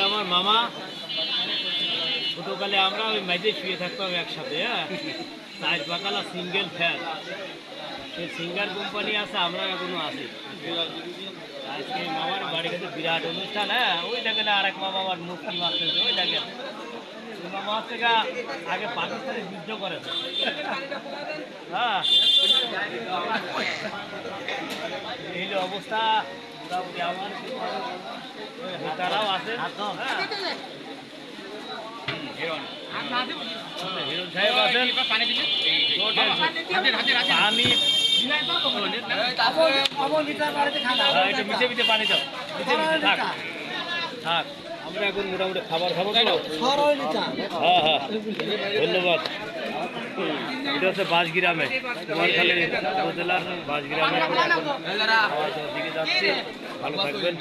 আমার মামা ছোটকালে আমরা ওই মেঝে শুয়ে থাকতাম একসাথে, হ্যাঁ, সাইড বাকালা সিঙ্গেল ফ্যান। সেই সিঙ্গার কোম্পানি আছে, আমরা এখনো আছি। আজকে মামার বাড়ি কাছে বিরাট অনুষ্ঠান, হ্যাঁ, ওই দেখেন আর এক মামা আমার মুক্তি মারতেছে, ওই দেখেন ওই মামা হচ্ছে আগে পাকিস্তানে যুদ্ধ করেছে, হ্যাঁ। এই যে অবস্থা মোটামুটি আমার নেতারাও আছে, হ্যাঁ। হিরণ সাহেব আছেন, পানি মিশে মিশে পানি দাও, থাক থাক। আমরা এখন মোটামুটি খাবার খাবো তো। হ্যাঁ হ্যাঁ, ধন্যবাদ। এটা হচ্ছে বাঁশগ্রামে, কুমারখালী উপজেলার বাঁশগ্রামে দিকে যাচ্ছি। ভালো থাকবেন।